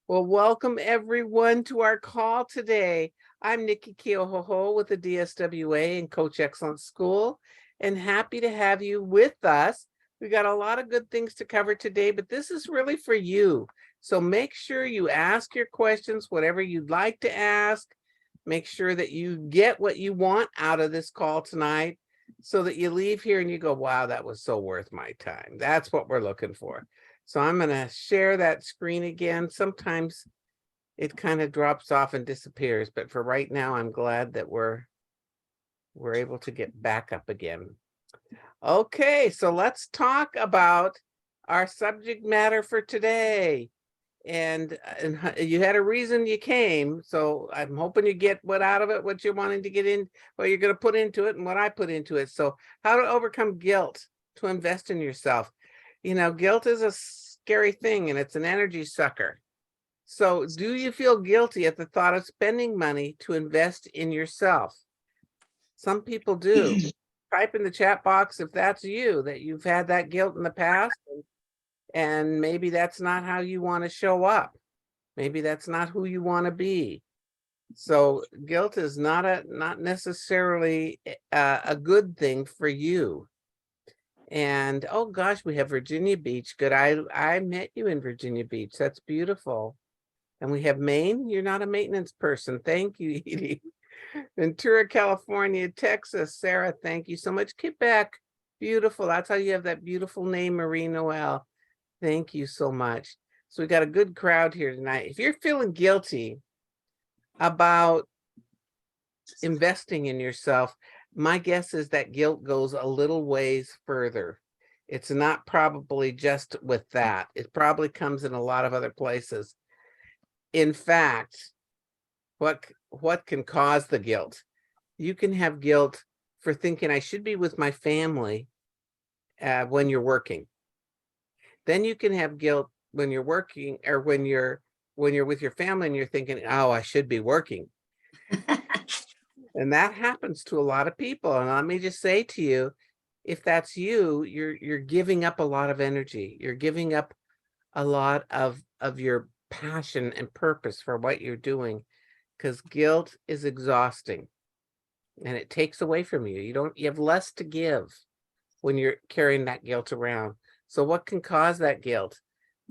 Well, welcome everyone to our call today. I'm Nikki Keohoho with the DSWA and Coach Excellence School, and happy to have you with us. We got a lot of good things to cover today, but this is really for you. So make sure you ask your questions, whatever you'd like to ask. Make sure that you get what you want out of this call tonight so that you leave here and you go, wow, that was so worth my time. That's what we're looking for. So I'm going to share that screen again. Sometimes it kind of drops off and disappears, but for right now, I'm glad that we're able to get back up again. Okay, so let's talk about our subject matter for today. And you had a reason you came, so I'm hoping you get what out of it, what you're wanting to get in, what you're going to put into it, and what I put into it. So how to overcome guilt to invest in yourself. You know, guilt is a scary thing and it's an energy sucker. So do you feel guilty at the thought of spending money to invest in yourself? Some people do. Type in the chat box if that's you, that you've had that guilt in the past, and maybe that's not how you want to show up. Maybe that's not who you want to be. So guilt is not necessarily a good thing for you. And oh gosh, we have Virginia Beach. Good. I met you in Virginia Beach. That's beautiful. And we have Maine. You're not a maintenance person. Thank you, Edie. Ventura, California, Texas. Sarah, thank you so much. Quebec. Beautiful. That's how you have that beautiful name, Marie Noel. Thank you so much. So we got a good crowd here tonight. If you're feeling guilty about investing in yourself, my guess is that guilt goes a little ways further. It's not probably just with that. It probably comes in a lot of other places. In fact, what can cause the guilt? You can have guilt for thinking I should be with my family when you're working. Then you can have guilt when you're working, or when you're with your family and you're thinking, oh, I should be working. And that happens to a lot of people. And let me just say to you, if that's you, you're giving up a lot of energy. You're giving up a lot of your passion and purpose for what you're doing, because guilt is exhausting and it takes away from you. You have less to give when you're carrying that guilt around. So what can cause that guilt?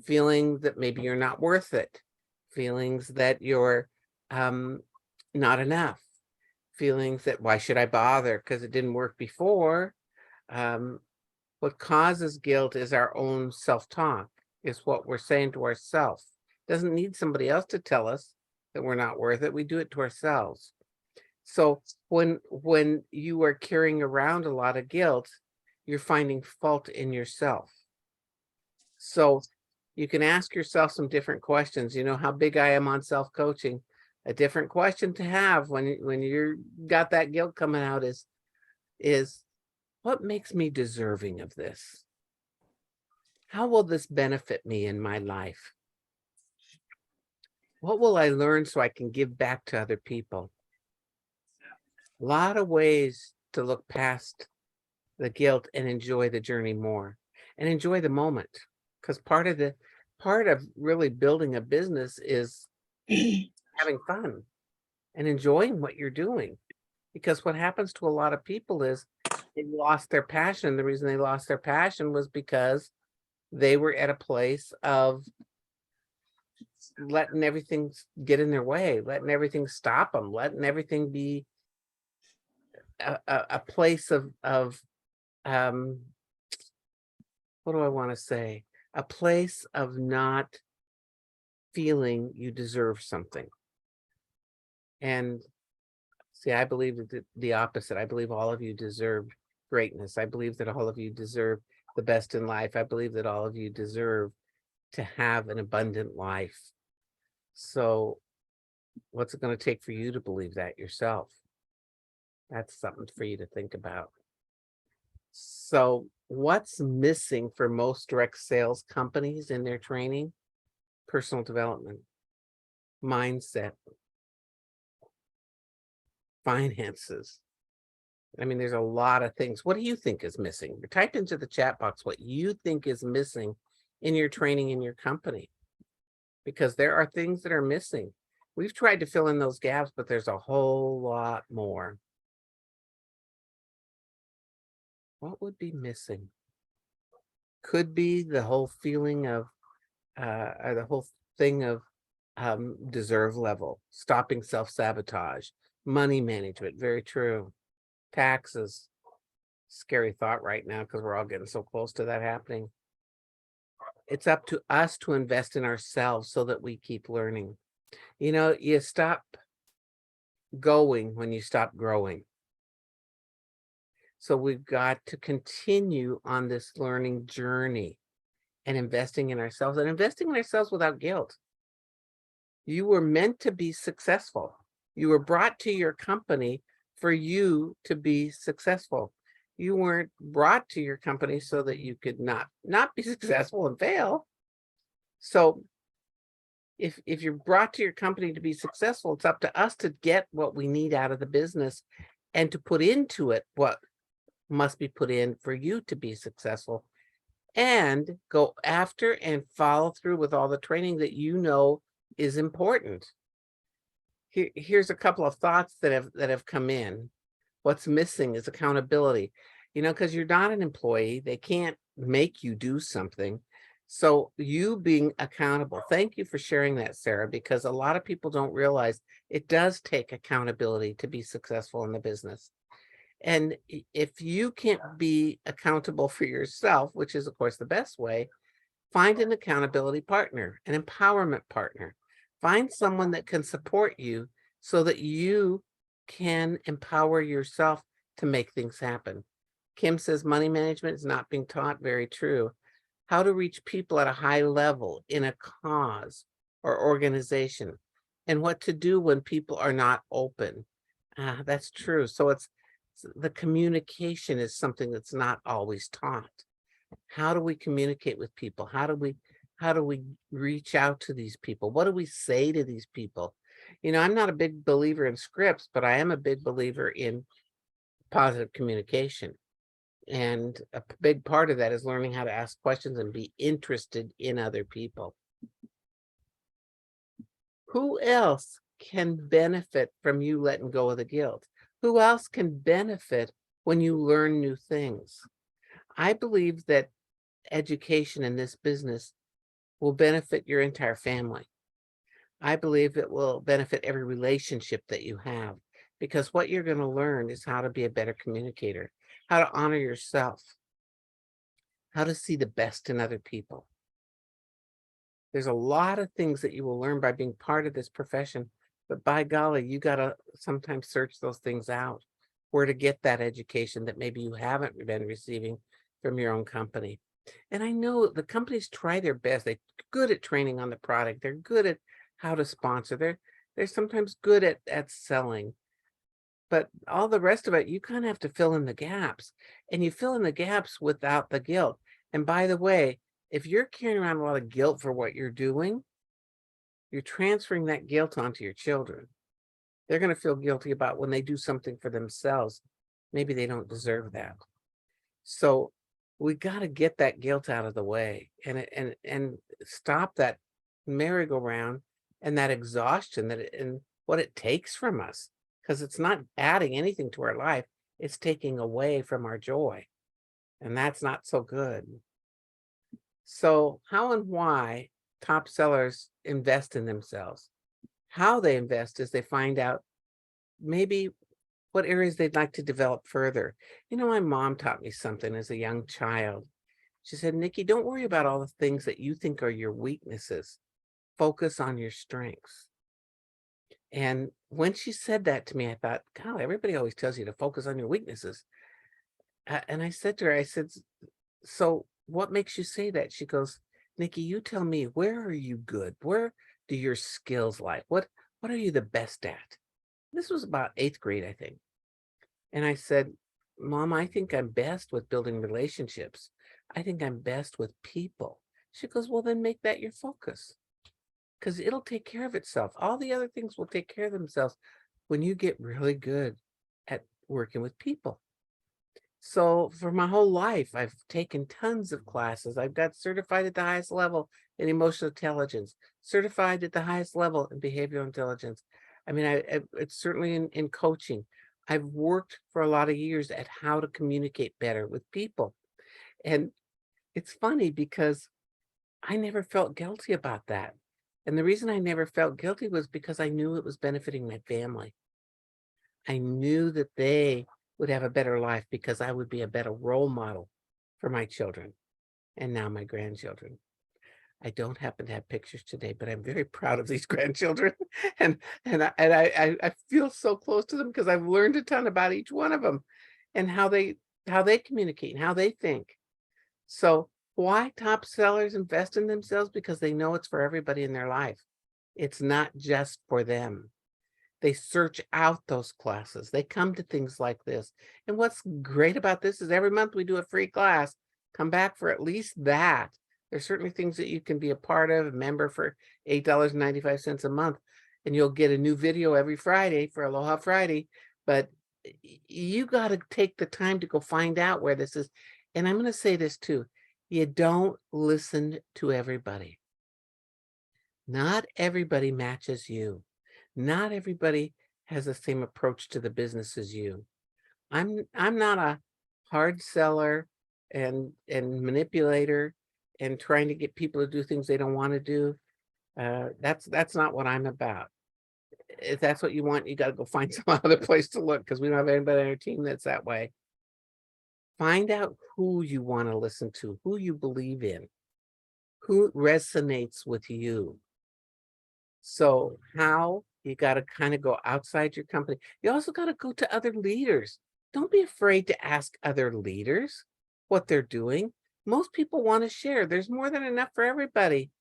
Feeling that maybe you're not worth it, feelings that you're not enough, feelings that why should I bother because it didn't work before. What causes guilt is our own self-talk, is what we're saying to ourselves. Doesn't need somebody else to tell us that we're not worth it. We do it to ourselves. So when you are carrying around a lot of guilt, you're finding fault in yourself. So you can ask yourself some different questions. You know how big I am on self-coaching. A different question to have when you're got that guilt coming out is what makes me deserving of this? How will this benefit me in my life? What will I learn so I can give back to other people? A lot of ways to look past the guilt and enjoy the journey more and enjoy the moment. Because part of really building a business is having fun and enjoying what you're doing. Because what happens to a lot of people is they lost their passion. The reason they lost their passion was because they were at a place of letting everything get in their way, letting everything stop them, letting everything be a place of what do I want to say? A place of not feeling you deserve something. And see, I believe that the opposite. I believe all of you deserve greatness. I believe that all of you deserve the best in life. I believe that all of you deserve to have an abundant life. So what's it going to take for you to believe that yourself? That's something for you to think about. So what's missing for most direct sales companies in their training? Personal development, mindset, finances. I mean, there's a lot of things. What do you think is missing? Type into the chat box what you think is missing in your training in your company. because there are things that are missing. We've tried to fill in those gaps, but there's a whole lot more. What would be missing? Could be the whole feeling of, or the whole thing of deserve level, stopping self-sabotage, money management, very true. Taxes, scary thought right now because we're all getting so close to that happening. It's up to us to invest in ourselves so that we keep learning. You stop going when you stop growing. So we've got to continue on this learning journey and investing in ourselves without guilt. You were meant to be successful. You were brought to your company for you to be successful. You weren't brought to your company so that you could not be successful and fail. So if you're brought to your company to be successful, it's up to us to get what we need out of the business and to put into it what must be put in for you to be successful, and go after and follow through with all the training that is important. Here's a couple of thoughts that have come in. What's missing is accountability, because you're not an employee. They can't make you do something. So you being accountable. Thank you for sharing that, Sarah, because a lot of people don't realize it does take accountability to be successful in the business. And if you can't be accountable for yourself, which is, of course, the best way, find an accountability partner, an empowerment partner. Find someone that can support you so that you can empower yourself to make things happen. Kim says money management is not being taught. Very true. How to reach people at a high level in a cause or organization, and what to do when people are not open. That's true. So the communication is something that's not always taught. How do we communicate with people? How do we reach out to these people? What do we say to these people? I'm not a big believer in scripts, but I am a big believer in positive communication. And a big part of that is learning how to ask questions and be interested in other people. Who else can benefit from you letting go of the guilt? Who else can benefit when you learn new things? I believe that education in this business will benefit your entire family. I believe it will benefit every relationship that you have, because what you're going to learn is how to be a better communicator, how to honor yourself, how to see the best in other people. There's a lot of things that you will learn by being part of this profession, but by golly, you got to sometimes search those things out, where to get that education that maybe you haven't been receiving from your own company. And I know the companies try their best. They're good at training on the product. They're good at how to sponsor. They're sometimes good at selling. But all the rest of it, you kind of have to fill in the gaps. And you fill in the gaps without the guilt. And by the way, if you're carrying around a lot of guilt for what you're doing, you're transferring that guilt onto your children. They're going to feel guilty about when they do something for themselves. Maybe they don't deserve that. So we got to get that guilt out of the way and stop that merry-go-round and that exhaustion and what it takes from us, because it's not adding anything to our life. It's taking away from our joy, and that's not so good. So how and why top sellers invest in themselves? How they invest is they find out maybe what areas they'd like to develop further. My mom taught me something as a young child. She said, Nikki, don't worry about all the things that you think are your weaknesses. Focus on your strengths. And when she said that to me, I thought, God, everybody always tells you to focus on your weaknesses. And I said to her, I said, so what makes you say that? She goes, Nikki, you tell me, where are you good? Where do your skills lie? What are you the best at? This was about 8th grade, I think. And I said, Mom, I think I'm best with building relationships. I think I'm best with people. She goes, well, then make that your focus, because it'll take care of itself. All the other things will take care of themselves when you get really good at working with people. So for my whole life, I've taken tons of classes. I've got certified at the highest level in emotional intelligence, certified at the highest level in behavioral intelligence. I mean, it's certainly in coaching. I've worked for a lot of years at how to communicate better with people. And it's funny because I never felt guilty about that. And the reason I never felt guilty was because I knew it was benefiting my family. I knew that they would have a better life because I would be a better role model for my children and now my grandchildren. I don't happen to have pictures today, but I'm very proud of these grandchildren, and I feel so close to them because I've learned a ton about each one of them, and how they communicate and how they think. So why top sellers invest in themselves? Because they know it's for everybody in their life. It's not just for them. They search out those classes. They come to things like this. And what's great about this is every month we do a free class. Come back for at least that. There's certainly things that you can be a part of, a member for $8.95 a month, and you'll get a new video every Friday for Aloha Friday. But you got to take the time to go find out where this is. And I'm going to say this too. You don't listen to everybody. Not everybody matches you. Not everybody has the same approach to the business as you. I'm not a hard seller and manipulator and trying to get people to do things they don't want to do. That's not what I'm about. If that's what you want, you got to go find some other place to look because we don't have anybody on our team that's that way. Find out who you want to listen to, who you believe in, who resonates with you. So how you got to kind of go outside your company. You also got to go to other leaders. Don't be afraid to ask other leaders what they're doing. Most people want to share. There's more than enough for everybody.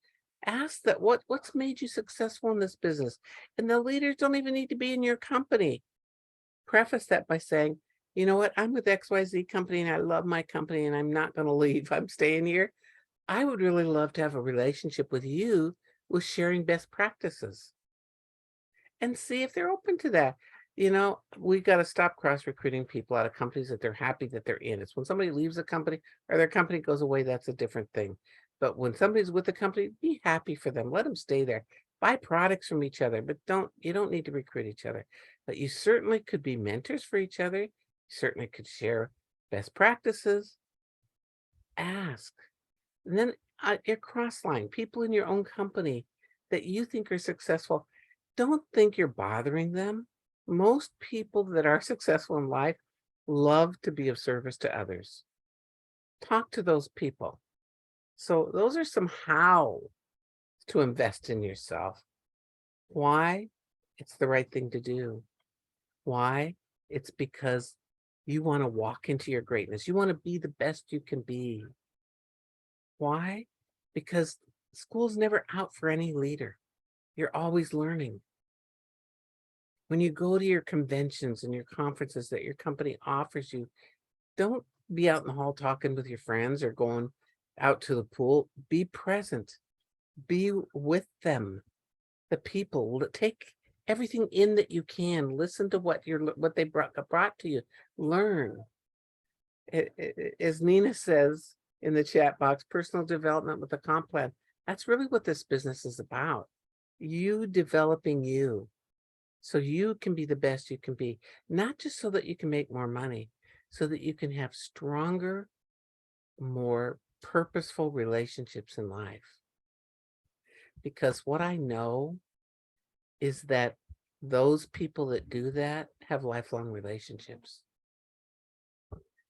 Ask that what's made you successful in this business. And the leaders don't even need to be in your company. Preface that by saying, you know what, I'm with XYZ company and I love my company and I'm not going to leave. I'm staying here. I would really love to have a relationship with you with sharing best practices and see if they're open to that. You know, we got to stop cross recruiting people out of companies that they're happy that they're in. It's when somebody leaves a company or their company goes away, that's a different thing. But when somebody's with the company, be happy for them. Let them stay there. Buy products from each other, but you don't need to recruit each other. But you certainly could be mentors for each other. You certainly could share best practices. Ask. And then your cross line, people in your own company that you think are successful, don't think you're bothering them. Most people that are successful in life love to be of service to others. Talk to those people. So those are some how to invest in yourself. Why? It's the right thing to do. Why? It's because you want to walk into your greatness. You want to be the best you can be. Why? Because school's never out for any leader. You're always learning. When you go to your conventions and your conferences that your company offers you, don't be out in the hall talking with your friends or going out to the pool. Be present. Be with them. The people. Take everything in that you can. Listen to what they brought to you. Learn. As Nina says in the chat box, personal development with a comp plan. That's really what this business is about. You developing you so you can be the best you can be, not just so that you can make more money, so that you can have stronger, more purposeful relationships in life. Because what I know is that those people that do that have lifelong relationships,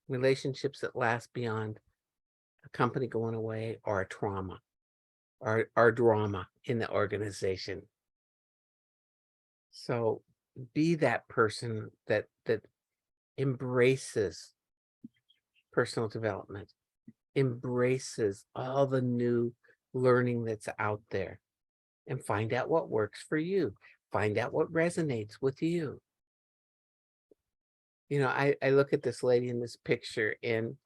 relationships that last beyond a company going away or a trauma or drama in the organization. So be that person that embraces personal development, embraces all the new learning that's out there, and find out what works for you. Find out what resonates with you. You know, I look at this lady in this picture and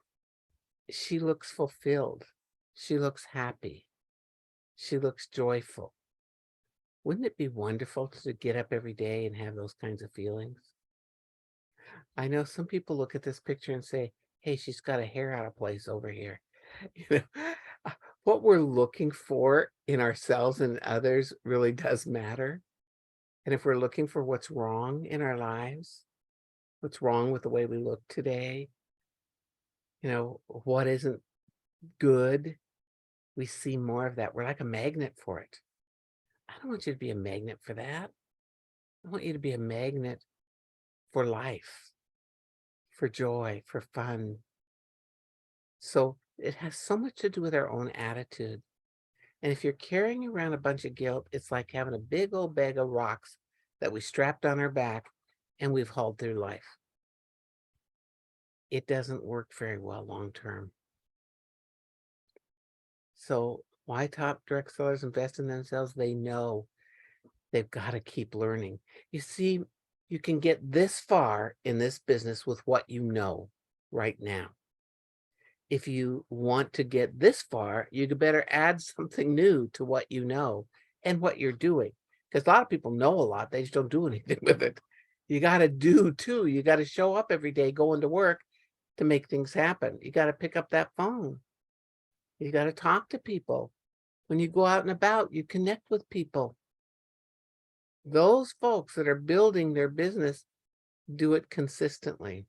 she looks fulfilled. She looks happy. She looks joyful. Wouldn't it be wonderful to get up every day and have those kinds of feelings? I know some people look at this picture and say, hey, she's got a hair out of place over here. You know, what we're looking for in ourselves and others really does matter. And if we're looking for what's wrong in our lives, what's wrong with the way we look today, what isn't good, we see more of that. We're like a magnet for it. I don't want you to be a magnet for that. I want you to be a magnet for life, for joy, for fun. So it has so much to do with our own attitude. And if you're carrying around a bunch of guilt, it's like having a big old bag of rocks that we strapped on our back and we've hauled through life. It doesn't work very well long term. So why top direct sellers invest in themselves? They know they've got to keep learning. You see, you can get this far in this business with what you know right now. If you want to get this far, you better add something new to what you know and what you're doing. Because a lot of people know a lot, they just don't do anything with it. You got to do too. You got to show up every day going to work to make things happen. You got to pick up that phone. You got to talk to people. When you go out and about, you connect with people. Those folks that are building their business do it consistently.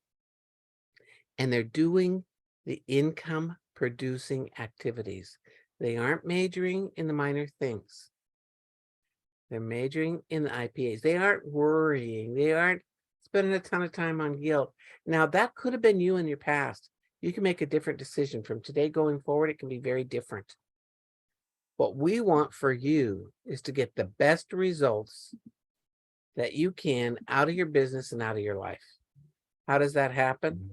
And they're doing the income producing activities. They aren't majoring in the minor things. They're majoring in the IPAs. They aren't worrying. They aren't spending a ton of time on guilt. Now, that could have been you in your past. You can make a different decision from today going forward. It can be very different. What we want for you is to get the best results that you can out of your business and out of your life. How does that happen?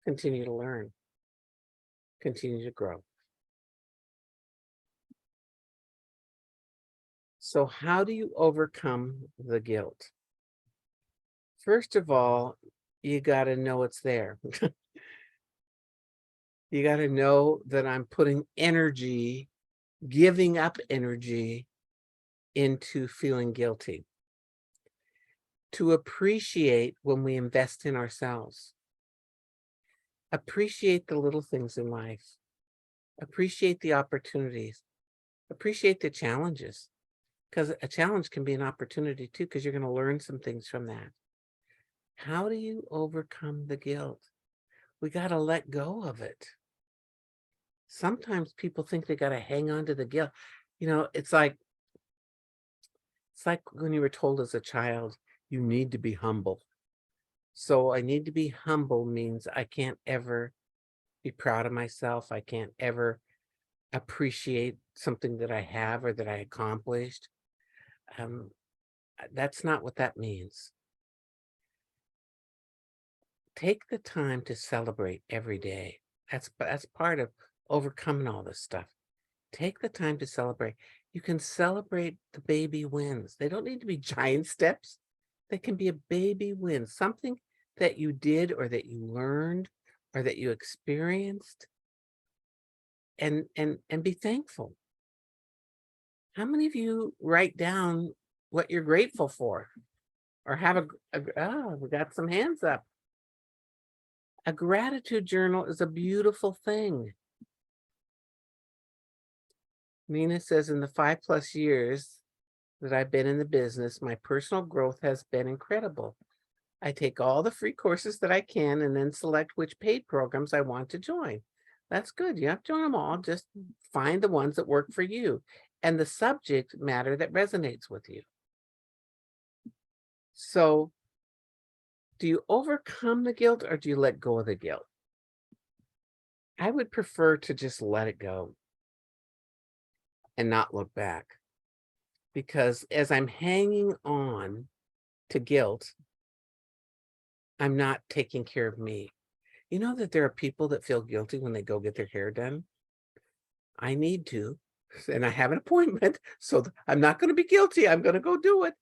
Continue to learn, continue to grow. So how do you overcome the guilt? First of all, you got to know it's there. You got to know that I'm putting energy, giving up energy into feeling guilty. To appreciate when we invest in ourselves. Appreciate the little things in life. Appreciate the opportunities. Appreciate the challenges. Because a challenge can be an opportunity too, because you're going to learn some things from that. How do you overcome the guilt? We got to let go of it. Sometimes people think they got to hang on to the guilt. It's like when you were told as a child, you need to be humble. So I need to be humble means I can't ever be proud of myself. I can't ever appreciate something that I have or that I accomplished. That's not what that means. Take the time to celebrate every day. That's part of overcoming all this stuff. Take the time to celebrate. You can celebrate the baby wins. They don't need to be giant steps. They can be a baby win, something that you did or that you learned or that you experienced, and be thankful. How many of you write down what you're grateful for or have we got some hands up. A gratitude journal is a beautiful thing. Nina says, in the 5+ years that I've been in the business, my personal growth has been incredible. I take all the free courses that I can and then select which paid programs I want to join. That's good. You have to join them all. Just find the ones that work for you and the subject matter that resonates with you. So, do you overcome the guilt or do you let go of the guilt? I would prefer to just let it go and not look back. Because as I'm hanging on to guilt, I'm not taking care of me. You know that there are people that feel guilty when they go get their hair done? I need to, and I have an appointment, so I'm not going to be guilty. I'm going to go do it.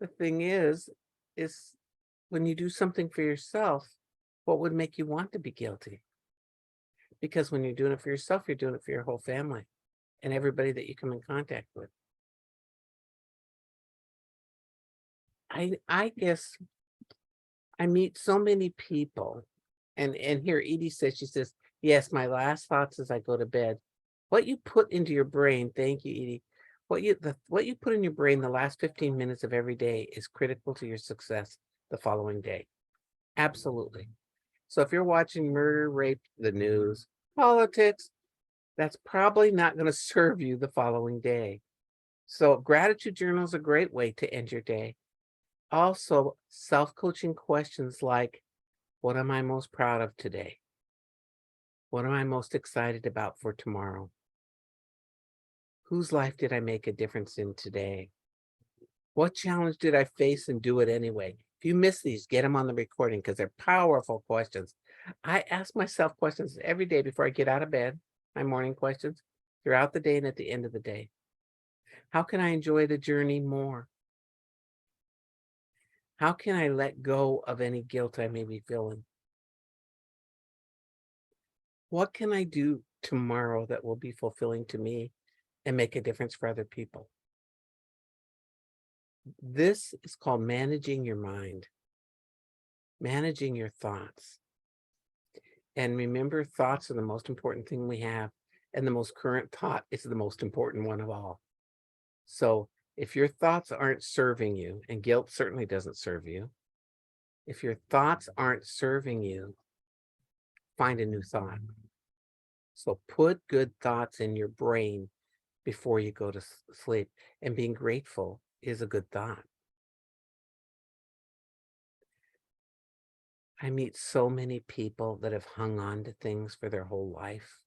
The thing is when you do something for yourself, what would make you want to be guilty? Because when you're doing it for yourself, you're doing it for your whole family and everybody that you come in contact with. I guess I meet so many people And here Edie says, she says, yes, my last thoughts as I go to bed. What you put into your brain, thank you, Edie. What you put in your brain the last 15 minutes of every day is critical to your success the following day. Absolutely. So if you're watching murder, rape, the news, politics, that's probably not going to serve you the following day. So gratitude journal is a great way to end your day. Also, self-coaching questions like, what am I most proud of today? What am I most excited about for tomorrow? Whose life did I make a difference in today? What challenge did I face and do it anyway? If you miss these, get them on the recording because they're powerful questions. I ask myself questions every day before I get out of bed, my morning questions, throughout the day and at the end of the day. How can I enjoy the journey more? How can I let go of any guilt I may be feeling? What can I do tomorrow that will be fulfilling to me and make a difference for other people? This is called managing your mind, managing your thoughts. And remember, thoughts are the most important thing we have. And the most current thought is the most important one of all. So if your thoughts aren't serving you, and guilt certainly doesn't serve you, if your thoughts aren't serving you, find a new thought. So put good thoughts in your brain before you go to sleep. And being grateful is a good thought. I meet so many people that have hung on to things for their whole life,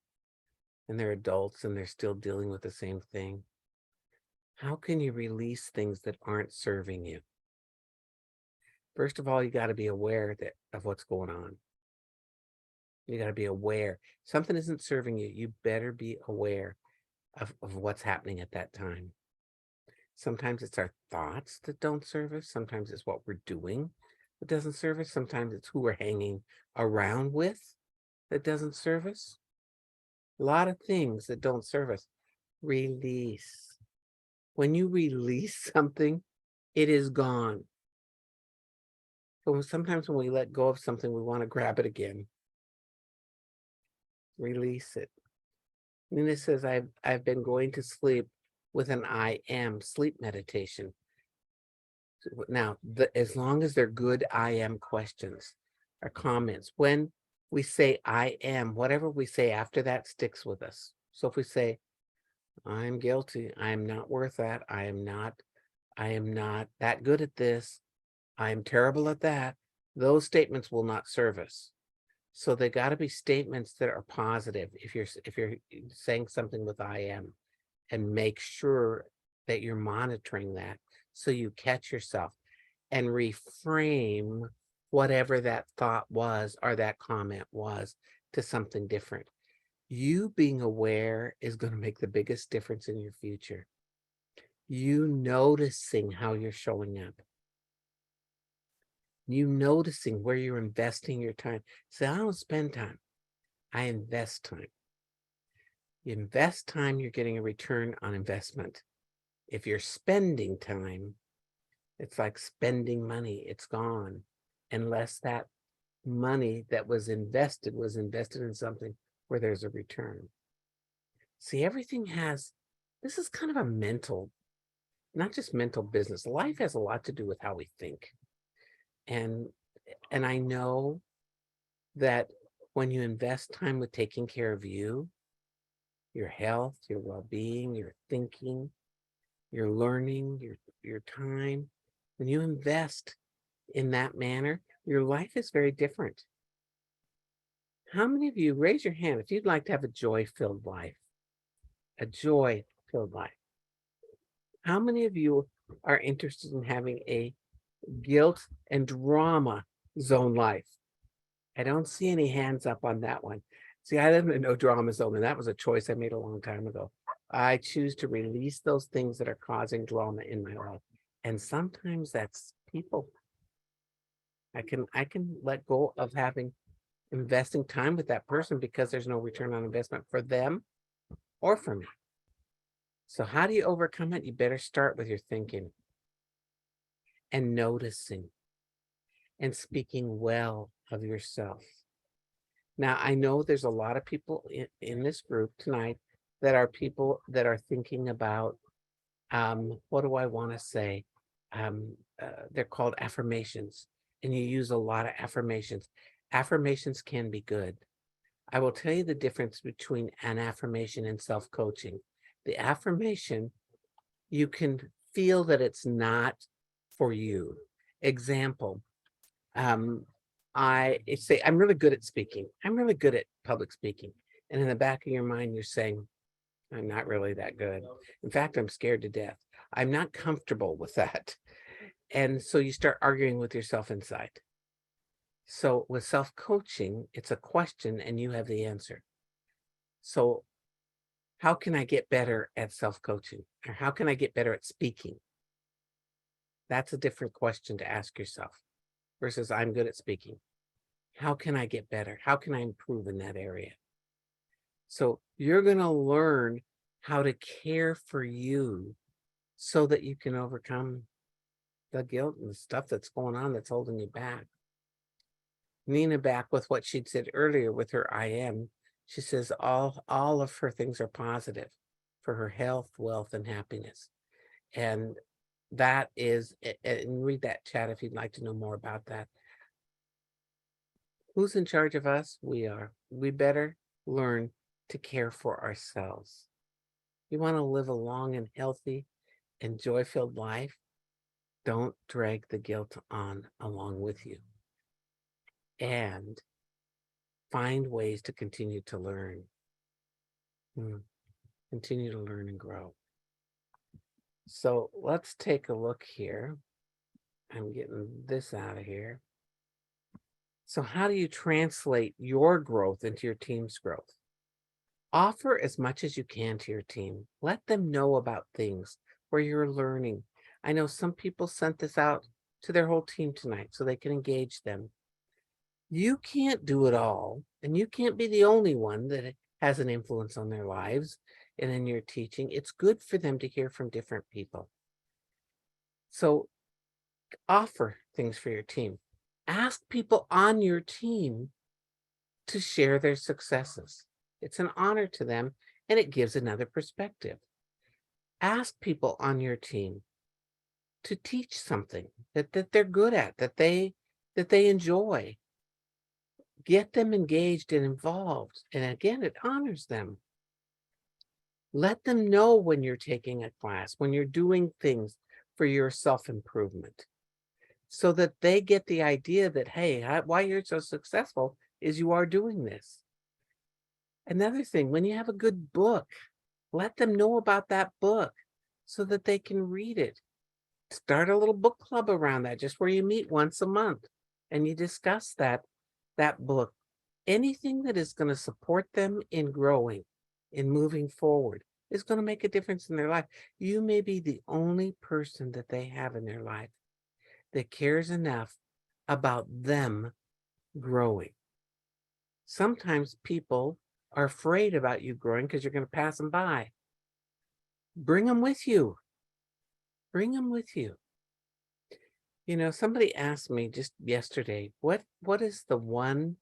and they're adults and they're still dealing with the same thing. How can you release things that aren't serving you? First of all, you got to be aware of what's going on. You got to be aware. Something isn't serving you. You better be aware of what's happening at that time. Sometimes it's our thoughts that don't serve us. Sometimes it's what we're doing that doesn't serve us. Sometimes it's who we're hanging around with that doesn't serve us. A lot of things that don't serve us. Release. When you release something, it is gone. But sometimes when we let go of something, we want to grab it again. Release it. Nina says, I've been going to sleep with an I am sleep meditation. Now, as long as they're good I am questions or comments, when we say I am, whatever we say after that sticks with us. So if we say, I'm guilty, I am not worth that, I am not that good at this, I am terrible at that, those statements will not serve us. So they got to be statements that are positive if you're saying something with I am, and make sure that you're monitoring that so you catch yourself and reframe whatever that thought was or that comment was to something different. You being aware is going to make the biggest difference in your future. You noticing how you're showing up. You noticing where you're investing your time. Say, I don't spend time. I invest time. You invest time, you're getting a return on investment. If you're spending time, it's like spending money. It's gone. Unless that money that was invested in something where there's a return. See, everything has, this is kind of a mental, not just mental business. Life has a lot to do with how we think. And I know that when you invest time with taking care of you, your health, your well-being, your thinking, your learning, your time, when you invest in that manner, your life is very different. How many of you, raise your hand if you'd like to have a joy-filled life? A joy-filled life. How many of you are interested in having a guilt and drama zone life? I don't see any hands up on that one. See, I live in a no drama zone, and that was a choice I made a long time ago. I choose to release those things that are causing drama in my life. And sometimes that's people. I can let go of investing time with that person because there's no return on investment for them or for me. So how do you overcome it? You better start with your thinking and noticing and speaking well of yourself. Now, I know there's a lot of people in this group tonight that are people that are thinking about, what do I want to say? They're called affirmations, and you use a lot of affirmations. Affirmations can be good. I will tell you the difference between an affirmation and self-coaching. The affirmation, you can feel that it's not for you. Example, I say, I'm really good at speaking. I'm really good at public speaking. And in the back of your mind, you're saying, I'm not really that good. In fact, I'm scared to death. I'm not comfortable with that. And so you start arguing with yourself inside. So with self-coaching, it's a question and you have the answer. So how can I get better at self-coaching? Or how can I get better at speaking? That's a different question to ask yourself versus I'm good at speaking. How can I get better? How can I improve in that area? So you're going to learn how to care for you so that you can overcome the guilt and the stuff that's going on that's holding you back. Nina, back with what she'd said earlier with her I am, she says all of her things are positive for her health, wealth, and happiness. And that is, and read that chat if you'd like to know more about that. Who's in charge of us? We are. We better learn to care for ourselves. You want to live a long and healthy and joy-filled life? Don't drag the guilt on along with you. And find ways to continue to learn. Continue to learn and grow. So let's take a look here. I'm getting this out of here. So how do you translate your growth into your team's growth? Offer as much as you can to your team. Let them know about things where you're learning. I know some people sent this out to their whole team tonight so they can engage them. You can't do it all, and you can't be the only one that has an influence on their lives and in your teaching. It's good for them to hear from different people. So offer things for your team. Ask people on your team to share their successes. It's an honor to them, and it gives another perspective. Ask people on your team to teach something that they're good at, that they enjoy. Get them engaged and involved. And again, it honors them. Let them know when you're taking a class, when you're doing things for your self-improvement, so that they get the idea that, hey, why you're so successful is you are doing this. Another thing, when you have a good book, let them know about that book so that they can read it. Start a little book club around that, just where you meet once a month and you discuss that book. Anything that is going to support them in growing, in moving forward, is going to make a difference in their life. You may be the only person that they have in their life that cares enough about them growing. Sometimes people are afraid about you growing because you're going to pass them by. Bring them with you. Bring them with you. You know, somebody asked me just yesterday, what is the one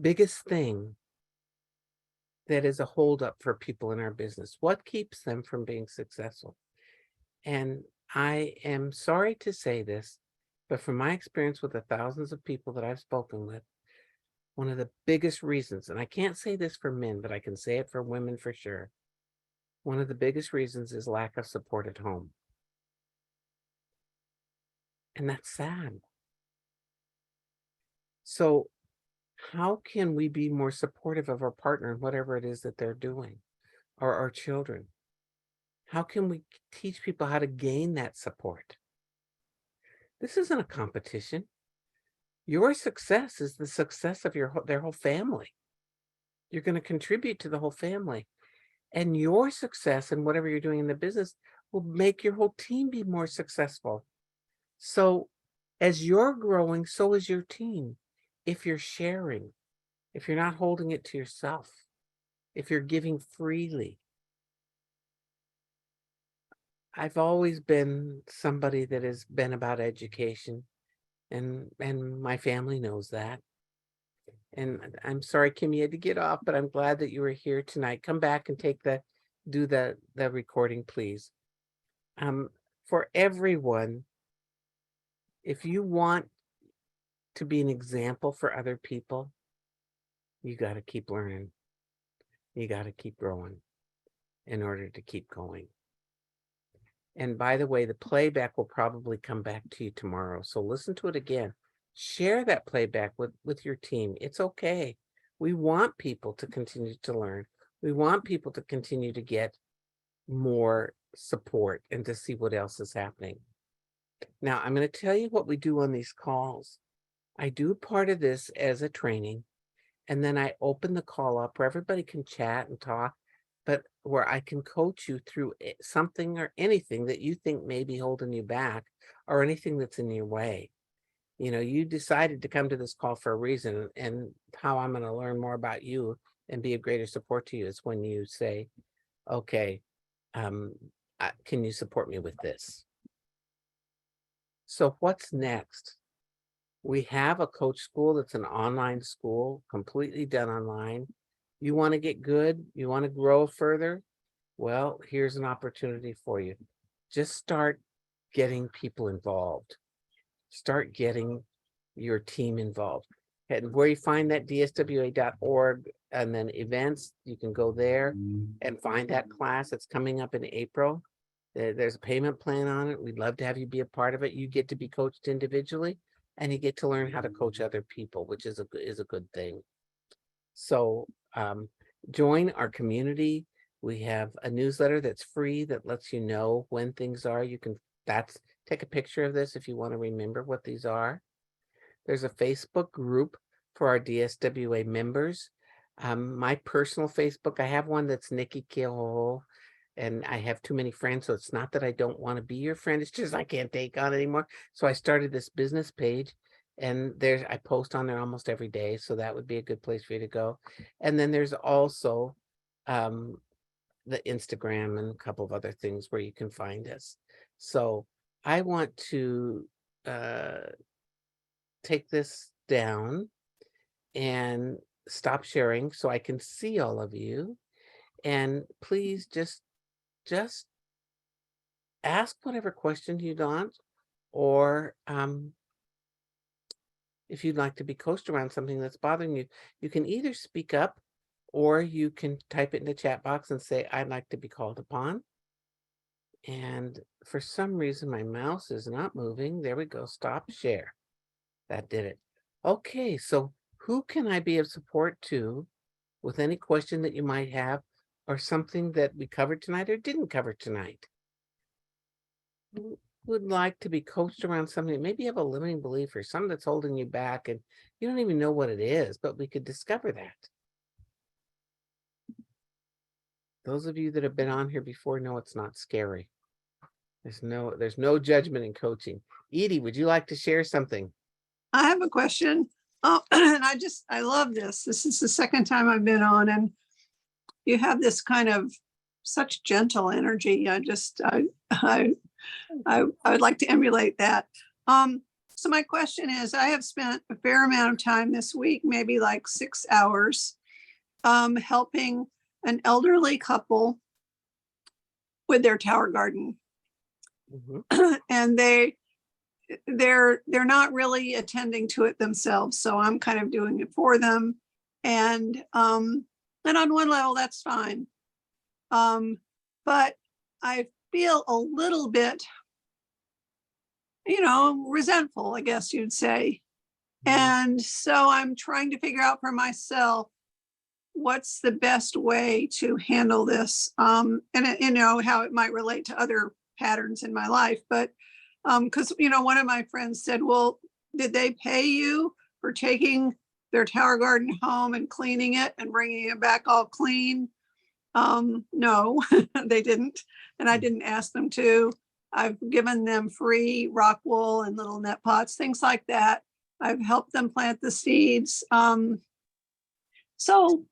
biggest thing that is a holdup for people in our business? What keeps them from being successful? And I am sorry to say this, but from my experience with the thousands of people that I've spoken with, one of the biggest reasons, and I can't say this for men, but I can say it for women for sure. One of the biggest reasons is lack of support at home. And that's sad. So how can we be more supportive of our partner in whatever it is that they're doing, or our children? How can we teach people how to gain that support? This isn't a competition. Your success is the success of their whole family. You're going to contribute to the whole family. And your success in whatever you're doing in the business will make your whole team be more successful. So as you're growing, so is your team. If you're sharing, if you're not holding it to yourself, if you're giving freely. I've always been somebody that has been about education, and my family knows that. And I'm sorry, Kim, you had to get off, but I'm glad that you were here tonight. Come back and do the recording, please. For everyone, if you want to be an example for other people, you got to keep learning. You got to keep growing in order to keep going. And by the way, the playback will probably come back to you tomorrow. So listen to it again. Share that playback with your team. It's okay. We want people to continue to learn. We want people to continue to get more support and to see what else is happening. Now, I'm going to tell you what we do on these calls. I do part of this as a training, and then I open the call up where everybody can chat and talk, but where I can coach you through something or anything that you think may be holding you back or anything that's in your way. You know, you decided to come to this call for a reason, and how I'm going to learn more about you and be of greater support to you is when you say, okay, can you support me with this? So what's next? We have a coach school that's an online school, completely done online. You want to get good? You want to grow further? Well, here's an opportunity for you. Just start getting people involved. Start getting your team involved. And where you find that, dswa.org, and then events, you can go there and find that class that's coming up in April. There's a payment plan on it. We'd love to have you be a part of it. You get to be coached individually, and you get to learn how to coach other people, which is a good thing. So join our community. We have a newsletter that's free that lets you know when things are. You can take a picture of this if you want to remember what these are. There's a Facebook group for our DSWA members. My personal Facebook, I have one that's Nikki Kehoe, and I have too many friends, so it's not that I don't want to be your friend. It's just I can't take on anymore. So I started this business page, and I post on there almost every day, so that would be a good place for you to go. And then there's also the Instagram and a couple of other things where you can find us. So I want to take this down and stop sharing so I can see all of you. And please just ask whatever question you want, or if you'd like to be coached around something that's bothering you, you can either speak up or you can type it in the chat box and say, I'd like to be called upon. And for some reason, my mouse is not moving. There we go. Stop share. That did it. Okay, so who can I be of support to with any question that you might have, or something that we covered tonight or didn't cover tonight? Who would like to be coached around something? Maybe you have a limiting belief or something that's holding you back and you don't even know what it is, but we could discover that. Those of you that have been on here before know it's not scary. There's no judgment in coaching. Edie, would you like to share something? I have a question. Oh, and I love this. This is the second time I've been on, and you have this kind of such gentle energy. I would like to emulate that. So my question is, I have spent a fair amount of time this week, maybe like 6 hours, helping an elderly couple with their tower garden. Mm-hmm. And they're not really attending to it themselves, so I'm kind of doing it for them, and on one level that's fine, but I feel a little bit, resentful, I guess you'd say. Mm-hmm. And so I'm trying to figure out for myself what's the best way to handle this, and how it might relate to other patterns in my life. But because one of my friends said, well, did they pay you for taking their tower garden home and cleaning it and bringing it back all clean? No, they didn't, and I didn't ask them to. I've given them free rock wool and little net pots, things like that. I've helped them plant the seeds. So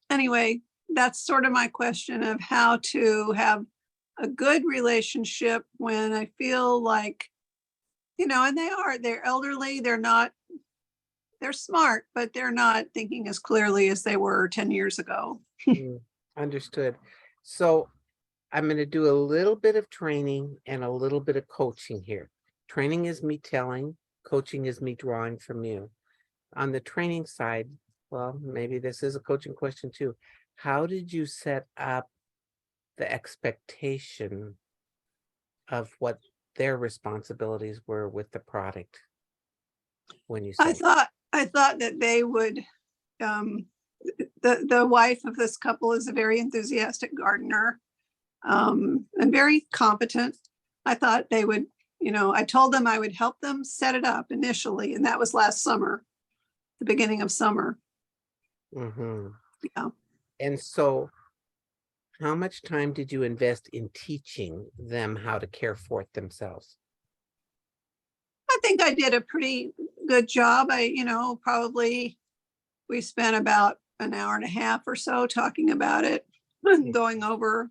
anyway, that's sort of my question of how to have a good relationship when I feel like, and they're elderly, they're not they're smart, but they're not thinking as clearly as they were 10 years ago. Understood. So I'm going to do a little bit of training and a little bit of coaching here. Training is me telling, coaching is me drawing from you. On the training side, well, maybe this is a coaching question too. How did you set up the expectation of what their responsibilities were with the product when you I sold? thought that they would, the wife of this couple is a very enthusiastic gardener, and very competent. I thought they would, I told them I would help them set it up initially, and that was last summer, the beginning of summer. Mm-hmm. Yeah. And so how much time did you invest in teaching them how to care for it themselves? I think I did a pretty good job. Probably we spent about an hour and a half or so talking about it, going over.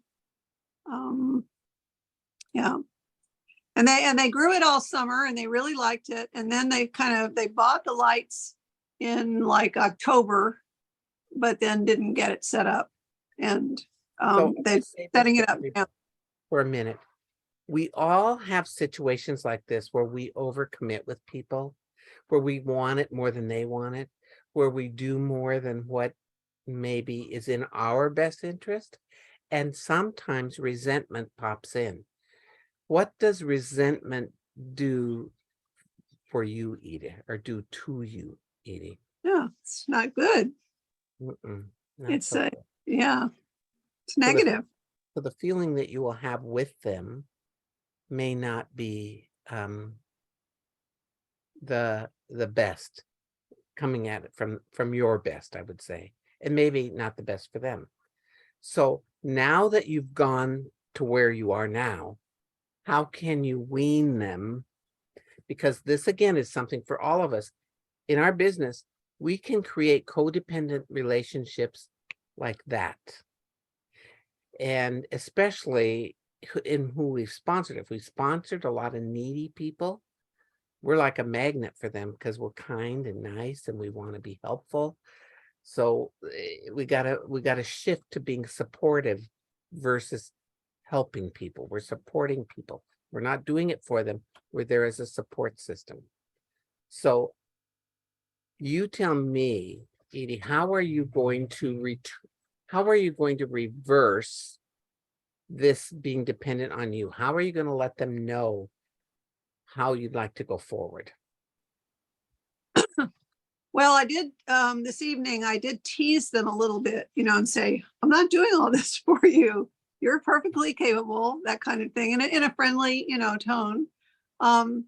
Yeah. And they grew it all summer and they really liked it. And then they bought the lights in like October, but then didn't get it set up. And So they're say this setting to it up everybody now. for a minute. We all have situations like this where we overcommit with people, where we want it more than they want it, where we do more than what maybe is in our best interest. And sometimes resentment pops in. What does resentment do for you, Edie, or do to you, Edie? Yeah, it's not good. Mm-mm, not It's so good. yeah, it's So negative. the feeling that you will have with them may not be the best coming at it from your best, I would say, and maybe not the best for them. So now that you've gone to where you are now, how can you wean them? Because this again is something for all of us in our business. We can create codependent relationships like that, and especially in who we've sponsored. If we sponsored a lot of needy people, we're like a magnet for them because we're kind and nice and we want to be helpful. So we gotta shift to being supportive versus helping people. We're supporting people. We're not doing it for them. We're there as a support system. So you tell me, Edie, how are you going to reverse this being dependent on you? How are you going to let them know how you'd like to go forward? Well, I did this evening, I did tease them a little bit, and say, I'm not doing all this for you. You're perfectly capable, that kind of thing, in a friendly, tone. Um,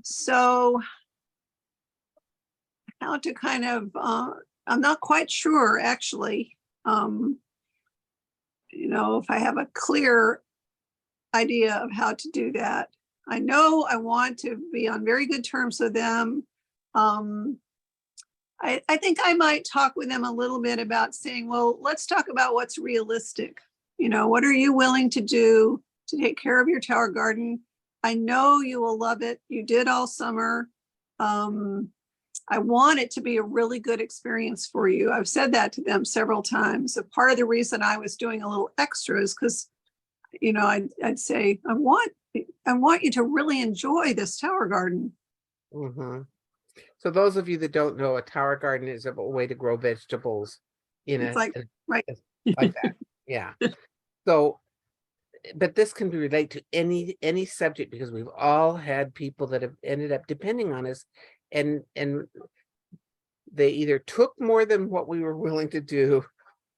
so how to kind of, I'm not quite sure actually, if I have a clear idea of how to do that. I know I want to be on very good terms with them. I think I might talk with them a little bit about saying, well, let's talk about what's realistic. What are you willing to do to take care of your tower garden? I know you will love it. You did all summer. I want it to be a really good experience for you. I've said that to them several times. A part of the reason I was doing a little extra is because, I'd say, I want you to really enjoy this tower garden. Mm-hmm. So those of you that don't know, a tower garden is a way to grow vegetables It's like, right. like that. Yeah. So, but this can relate to any subject because we've all had people that have ended up depending on us, and they either took more than what we were willing to do,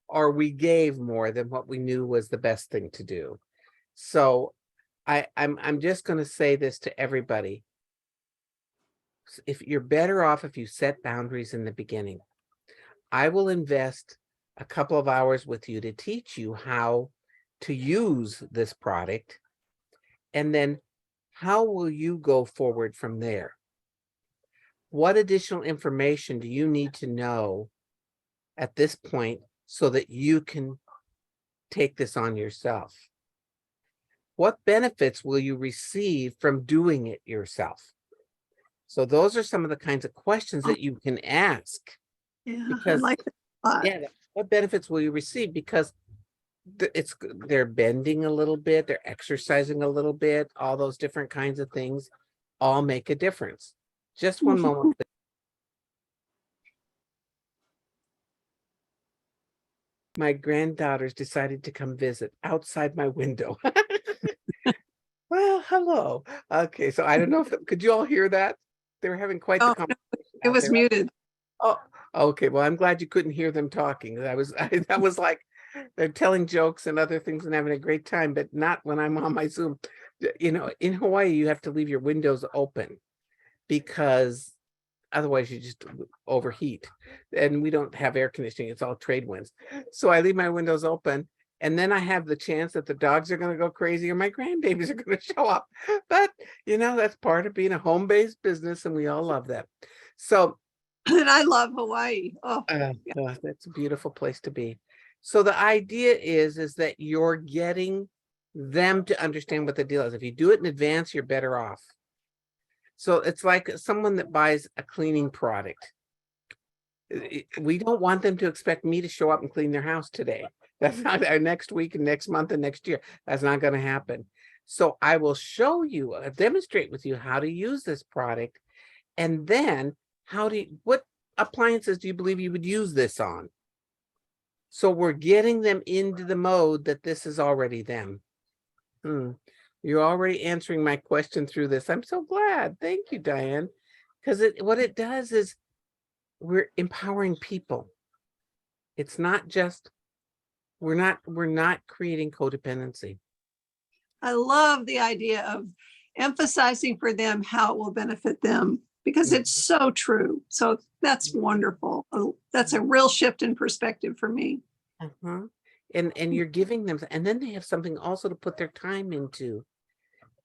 or we gave more than what we knew was the best thing to do. So I'm just going to say this to everybody. If you're better off if you set boundaries in the beginning. I will invest a couple of hours with you to teach you how to use this product. And then how will you go forward from there? What additional information do you need to know at this point so that you can take this on yourself? What benefits will you receive from doing it yourself? So those are some of the kinds of questions that you can ask. Yeah, I Because like that a lot. yeah, what benefits will you receive? Because they're bending a little bit, they're exercising a little bit, all those different kinds of things all make a difference. Just one Mhm. moment. My granddaughters decided to come visit outside my window. Well, hello. Okay, so I don't know if could you all hear that? They were having quite the Oh, conversation it out was there. muted. Oh, okay. Well, I'm glad you couldn't hear them talking. That was like they're telling jokes and other things and having a great time, but not when I'm on my Zoom. You know, in Hawaii, you have to leave your windows open because otherwise you just overheat. And we don't have air conditioning, it's all trade winds. So I leave my windows open. And then I have the chance that the dogs are going to go crazy or my grandbabies are going to show up. But, you know, that's part of being a home-based business and we all love that. So And I love Hawaii. Oh, yeah. that's a beautiful place to be. So the idea is that you're getting them to understand what the deal is. If you do it in advance, you're better off. So it's like someone that buys a cleaning product. We don't want them to expect me to show up and clean their house today. That's not our next week and next month and next year. That's not going to happen. So I will show you, demonstrate with you how to use this product. And then what appliances do you believe you would use this on? So we're getting them into the mode that this is already them. You're already answering my question through this. I'm so glad. Thank you, Diane. Because what it does is we're empowering people. It's not just we're not creating codependency. I love the idea of emphasizing for them how it will benefit them because it's so true. So that's wonderful. That's a real shift in perspective for me. And you're giving them, and then they have something also to put their time into.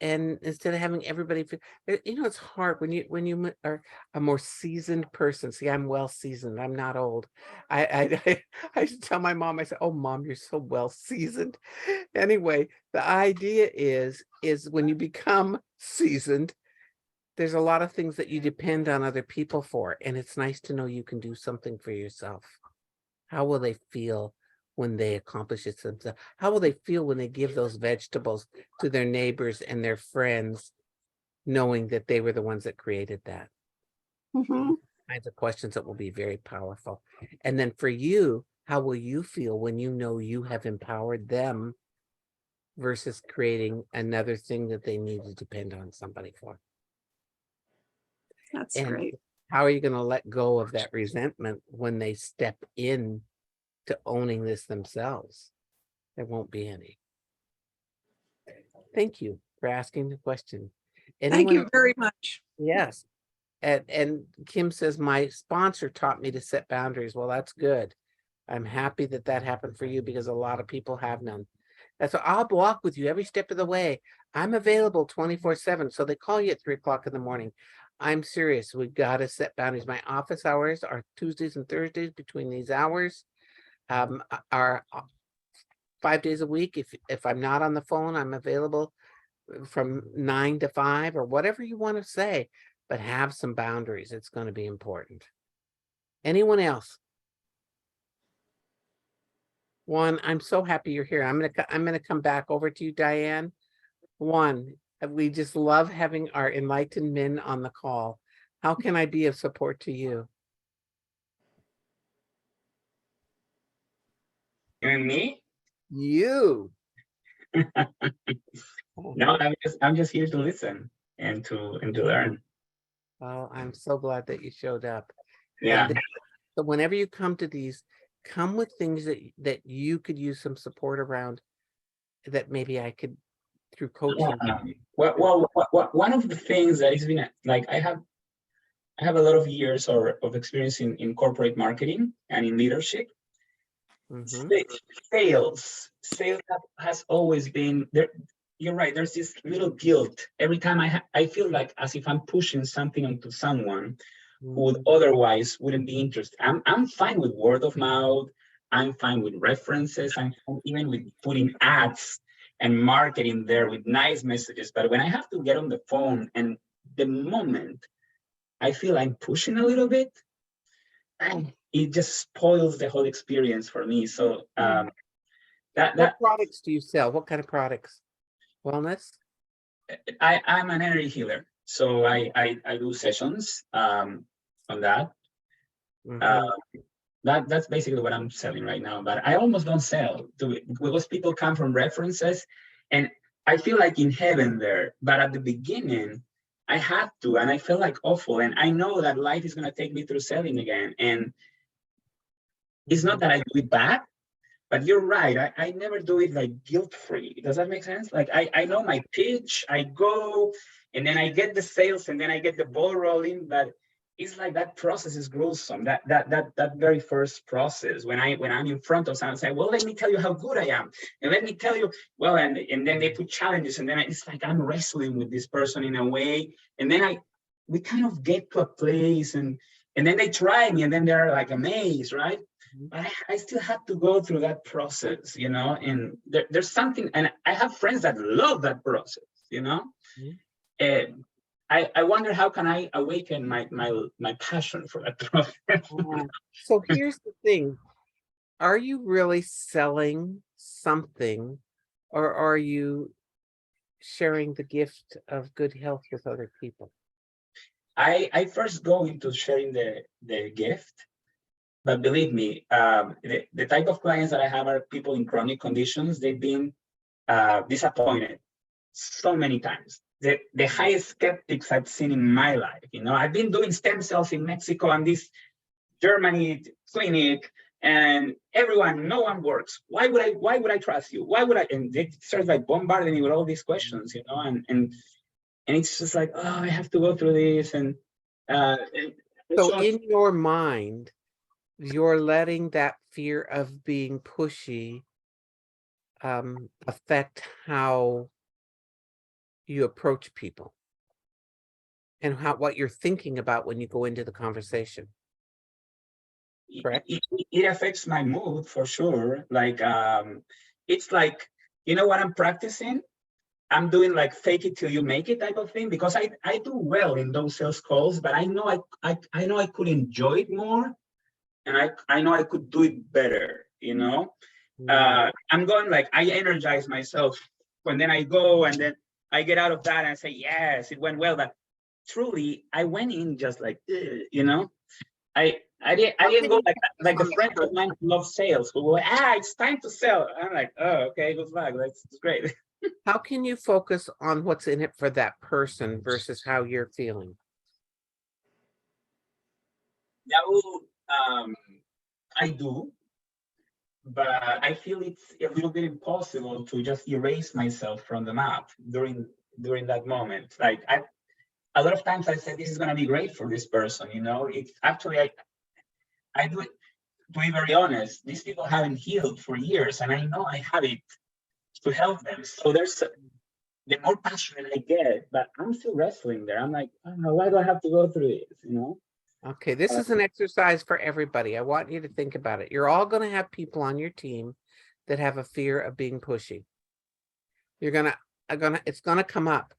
And instead of having everybody feel, you know, it's hard when you are a more seasoned person. See, I'm well seasoned. I'm not old. I should tell my mom. I said, "Oh, Mom, you're so well seasoned." Anyway, the idea is when you become seasoned, there's a lot of things that you depend on other people for, and it's nice to know you can do something for yourself. How will they feel when they accomplish it themselves? How will they feel when they give those vegetables to their neighbors and their friends, knowing that they were the ones that created that? Mhm. Kinds of questions that will be very powerful. And then for you, how will you feel when you know you have empowered them versus creating another thing that they need to depend on somebody for? That's And great. how are you going to let go of that resentment when they step in to owning this themselves? There won't be any. Thank you for asking the question. Thank you Anyone? very much. Yes. And Kim says, my sponsor taught me to set boundaries. Well, that's good. I'm happy that that happened for you because a lot of people have none. That's what I'll walk with you every step of the way. I'm available 24/7. So they call you at 3 o'clock in the morning. I'm serious. We've got to set boundaries. My office hours are Tuesdays and Thursdays between these hours. Are 5 days a week. If I'm not on the phone, I'm available from 9 to 5 or whatever you want to say, but have some boundaries. It's going to be important. Anyone else? One, I'm so happy you're here. I'm gonna come back over to you, Diane. One, we just love having our enlightened men on the call. How can I be of support to you? You and me? You. No, I'm just here to listen and to learn. Oh, I'm so glad that you showed up. Yeah. And so whenever you come to these, come with things that you could use some support around that maybe I could through coaching. One of the things that has been like I have a lot of years of experience in corporate marketing and in leadership. Sales has always been there. You're right. There's this little guilt every time I feel like as if I'm pushing something onto someone who would otherwise wouldn't be interested. I'm fine with word of mouth. I'm fine with references. I'm fine even with putting ads and marketing there with nice messages. But when I have to get on the phone and the moment I feel I'm pushing a little bit, and it just spoils the whole experience for me. So What products do you sell? What kind of products? Wellness? I'm an energy healer, so I do sessions on that. Mhm. That's basically what I'm selling right now. But I almost don't sell to it because people come from references, and I feel like in heaven there. But at the beginning, I had to, and I felt like awful. And I know that life is gonna take me through selling again. And it's not that I do it bad, but you're right. I never do it like guilt-free. Does that make sense? Like I know my pitch, I go, and then I get the sales, and then I get the ball rolling. But it's like that process is gruesome. That very first process when I'm in front of someone, say, well, let me tell you how good I am, and let me tell you, well, and then they put challenges, and then it's like I'm wrestling with this person in a way, and then we kind of get to a place, and then they try me, and then they're like amazed, right? But I still had to go through that process, and there's something, and I have friends that love that process, and I wonder how can I awaken my passion for that process. So here's the thing. Are you really selling something, or are you sharing the gift of good health with other people? I first go into sharing the gift, but believe me, the type of clients that I have are people in chronic conditions. They've been disappointed so many times. The highest skeptics I've seen in my life. I've been doing stem cells in Mexico and this Germany clinic, and no one works. Why would I trust you? Why would I? And they start like bombarding me with all these questions, and it's just like, oh, I have to go through this, and So in your mind, you're letting that fear of being pushy affect how you approach people and what you're thinking about when you go into the conversation. Correct? It affects my mood for sure. Like it's like, what I'm practicing? I'm doing like fake it till you make it type of thing, because I do well in those sales calls, but I know I know I could enjoy it more, and I know I could do it better, I'm going like, I energize myself when then I go, and then I get out of that and I say, yes, it went well. But truly, I went in just like, I didn't go like the friends of mine who love sales who go, it's time to sell. I'm like, oh, okay, good luck. That's great. How can you focus on what's in it for that person versus how you're feeling? I do, but I feel it's a little bit impossible to just erase myself from the map during that moment. Like a lot of times I said, this is going to be great for this person. It's actually, I do it, to be very honest, these people haven't healed for years, and I know I have it to help them. So the more passionate I get, but I'm still wrestling there. I'm like, I don't know, why do I have to go through this, Okay, this is an exercise for everybody. I want you to think about it. You're all going to have people on your team that have a fear of being pushy. It's gonna come up.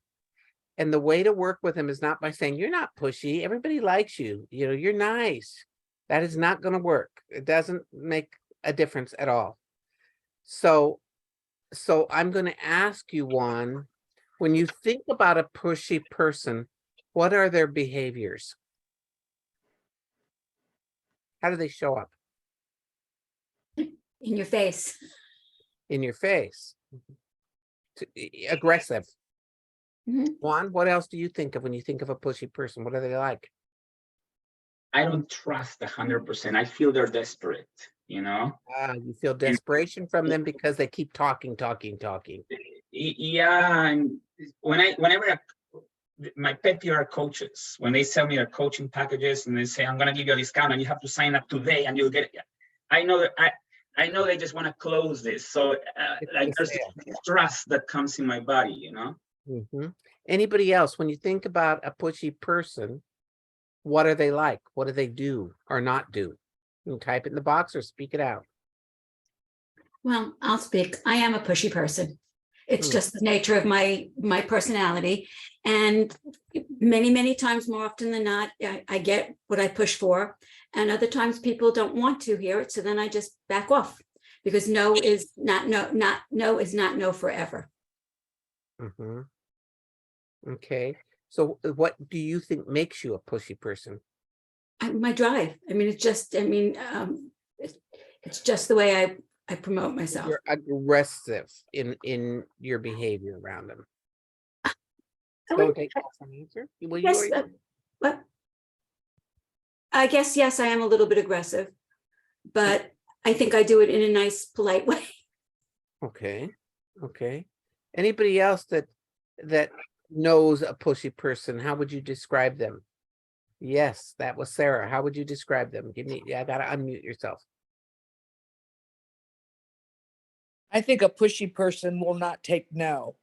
And the way to work with them is not by saying, you're not pushy, everybody likes you, you're nice. That is not going to work. It doesn't make a difference at all. So I'm going to ask you, Juan, when you think about a pushy person, what are their behaviors? How do they show up? In your face. In your face. Aggressive. Juan, what else do you think of when you think of a pushy person? What are they like? I don't trust 100%. I feel they're desperate, You feel desperation from them because they keep talking. Yeah, and whenever my pet peeve are coaches, when they sell me their coaching packages and they say, I'm going to give you a discount and you have to sign up today and you'll get it. I know that I know they just want to close this. So like there's this trust that comes in my body, Anybody else, when you think about a pushy person, what are they like? What do they do or not do? You can type it in the box or speak it out. Well, I'll speak. I am a pushy person. It's Hmm. just the nature of my personality. And many times, more often than not, I get what I push for. And other times people don't want to hear it. So then I just back off, because no is not no forever. Mhm. Okay. So what do you think makes you a pushy person? My drive. I mean, it's just the way I promote myself. You're aggressive in your behavior around them. I Don't would- take that for an answer. Well, you Yes, already- but I guess, yes, I am a little bit aggressive, but I think I do it in a nice, polite way. Okay. Okay. Anybody else that knows a pushy person, how would you describe them? Yes, that was Sarah. How would you describe them? Give me, yeah, I gotta unmute yourself. I think a pushy person will not take no.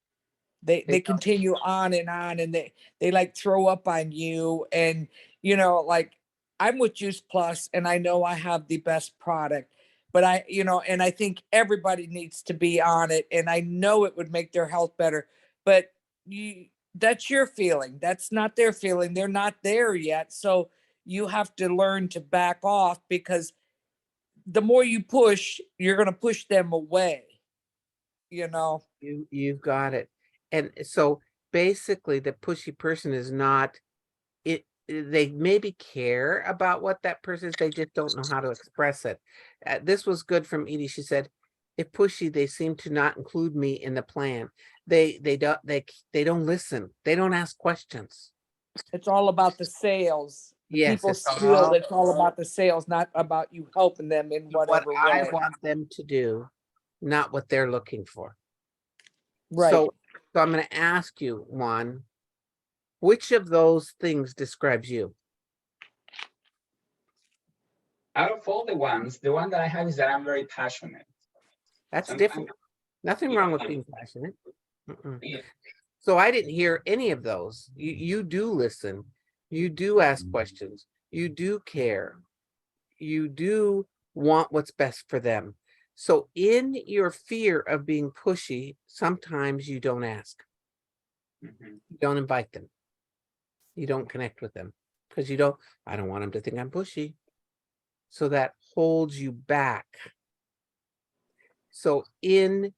They They don't. continue on and they like throw up on you, and like I'm with Juice Plus and I know I have the best product, but and I think everybody needs to be on it, and I know it would make their health better, but that's your feeling. That's not their feeling. They're not there yet. So you have to learn to back off, because the more you push, you're going to push them away. You've got it. And so basically the pushy person is not it, they maybe care about what that person is, they just don't know how to express it. This was good from Edie. She said, if pushy, they seem to not include me in the plan. They don't listen. They don't ask questions. It's all about the sales. Yes, People it's feel all it's all about the sales, not about you helping them in what whatever I way. want them to do, not what they're looking for. Right. So I'm going to ask you, Juan, which of those things describes you? Out of all the ones, the one that I have is that I'm very passionate. That's Sometimes- different. Nothing wrong with being passionate. Mm-mm. Yeah. So I didn't hear any of those. You do listen. You do ask questions. You do care. You do want what's best for them. So in your fear of being pushy, sometimes you don't ask. Mhm. You don't invite them. You don't connect with them because I don't want them to think I'm pushy. So that holds you back. So and